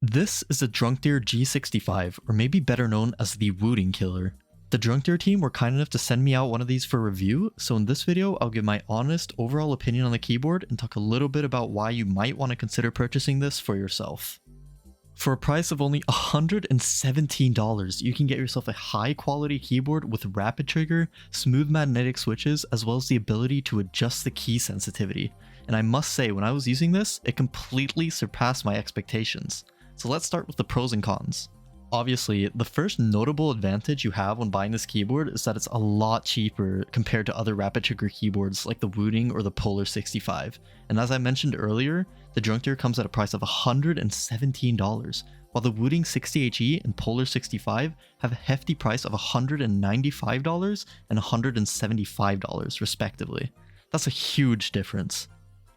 This is the DrunkDeer G65, or maybe better known as the Wooting Killer. The DrunkDeer team were kind enough to send me out one of these for review, so in this video I'll give my honest overall opinion on the keyboard and talk a little bit about why you might want to consider purchasing this for yourself. For a price of only $117, you can get yourself a high quality keyboard with rapid trigger, smooth magnetic switches, as well as the ability to adjust the key sensitivity. And I must say, when I was using this, it completely surpassed my expectations. So let's start with the pros and cons. Obviously, the first notable advantage you have when buying this keyboard is that it's a lot cheaper compared to other rapid trigger keyboards like the Wooting or the Polar 65. And as I mentioned earlier, the DrunkDeer comes at a price of $117, while the Wooting 60HE and Polar 65 have a hefty price of $195 and $175 respectively. That's a huge difference.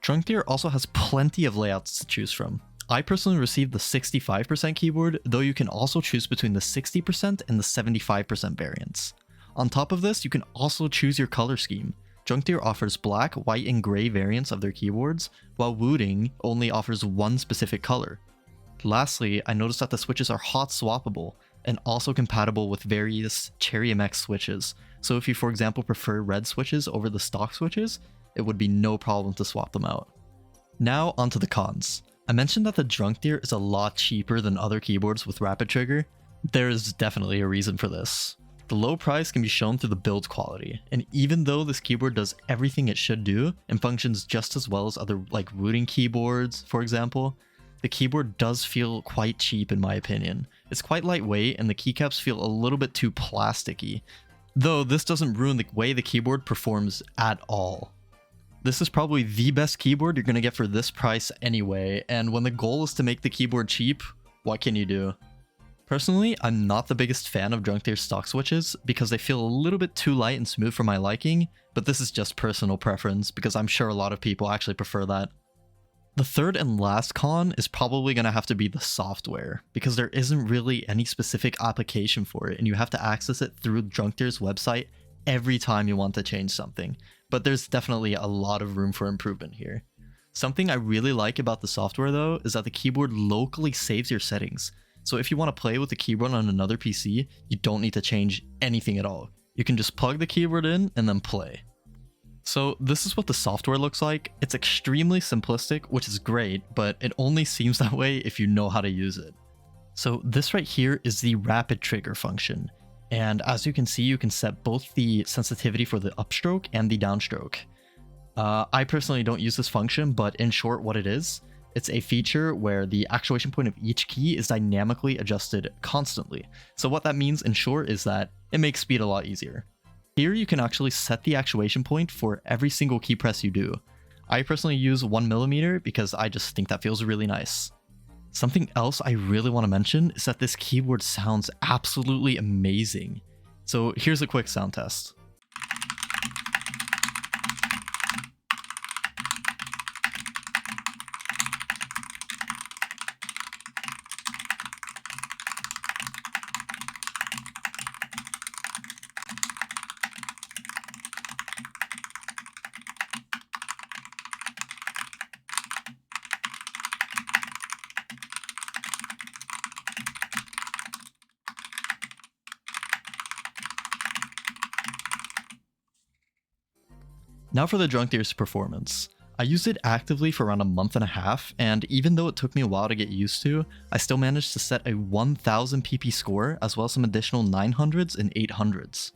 DrunkDeer also has plenty of layouts to choose from. I personally received the 65% keyboard, though you can also choose between the 60% and the 75% variants. On top of this, you can also choose your color scheme. DrunkDeer offers black, white, and gray variants of their keyboards, while Wooting only offers one specific color. Lastly, I noticed that the switches are hot swappable and also compatible with various Cherry MX switches, so if you for example prefer red switches over the stock switches, it would be no problem to swap them out. Now onto the cons. I mentioned that the DrunkDeer is a lot cheaper than other keyboards with rapid trigger. There is definitely a reason for this. The low price can be shown through the build quality, and even though this keyboard does everything it should do and functions just as well as other like Wooting keyboards, for example, the keyboard does feel quite cheap in my opinion. It's quite lightweight and the keycaps feel a little bit too plasticky, though this doesn't ruin the way the keyboard performs at all. This is probably the best keyboard you're going to get for this price anyway, and when the goal is to make the keyboard cheap, what can you do? Personally, I'm not the biggest fan of DrunkDeer's stock switches because they feel a little bit too light and smooth for my liking, but this is just personal preference because I'm sure a lot of people actually prefer that. The third and last con is probably going to have to be the software, because there isn't really any specific application for it and you have to access it through DrunkDeer's website every time you want to change something. But there's definitely a lot of room for improvement here. Something I really like about the software though is that the keyboard locally saves your settings. So if you want to play with the keyboard on another PC, you don't need to change anything at all. You can just plug the keyboard in and then play. So this is what the software looks like. It's extremely simplistic, which is great, but it only seems that way if you know how to use it. So this right here is the rapid trigger function. And as you can see, you can set both the sensitivity for the upstroke and the downstroke. I personally don't use this function, but in short, what it is, it's a feature where the actuation point of each key is dynamically adjusted constantly. So what that means in short is that it makes speed a lot easier. Here you can actually set the actuation point for every single key press you do. I personally use 1mm because I just think that feels really nice. Something else I really want to mention is that this keyboard sounds absolutely amazing. So here's a quick sound test. Now for the DrunkDeer's performance. I used it actively for around a month and a half, and even though it took me a while to get used to, I still managed to set a 1000 pp score as well as some additional 900s and 800s.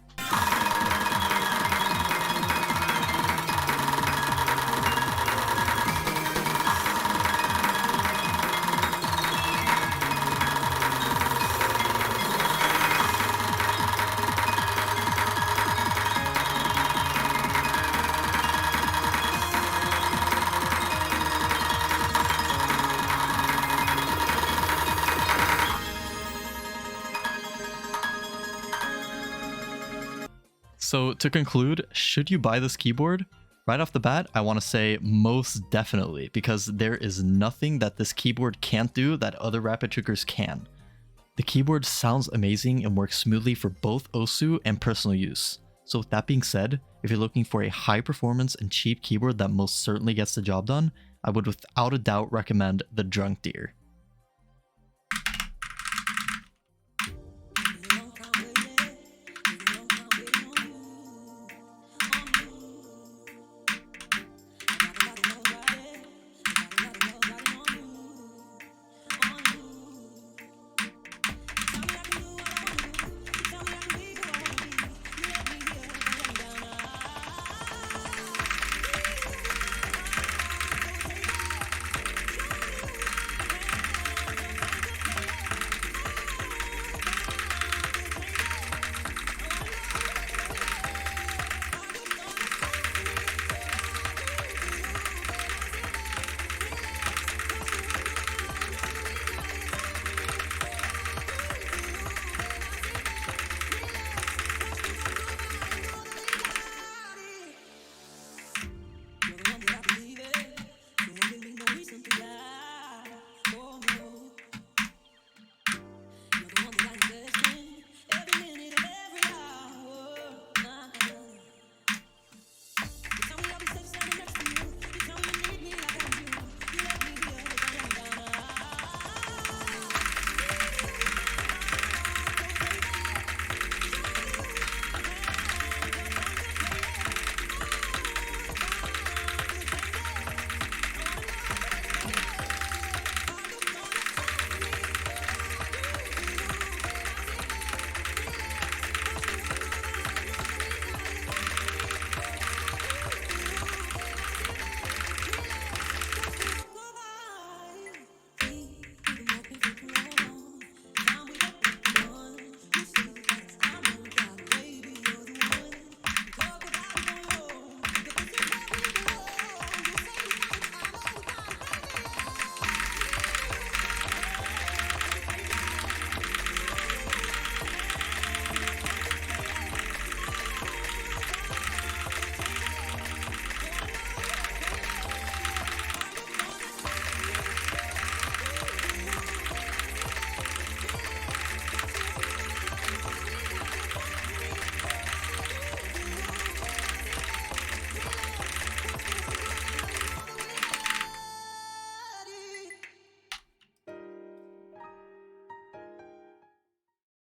So to conclude, should you buy this keyboard? Right off the bat, I want to say most definitely, because there is nothing that this keyboard can't do that other rapid triggers can. The keyboard sounds amazing and works smoothly for both OSU and personal use. So with that being said, if you're looking for a high performance and cheap keyboard that most certainly gets the job done, I would without a doubt recommend the DrunkDeer.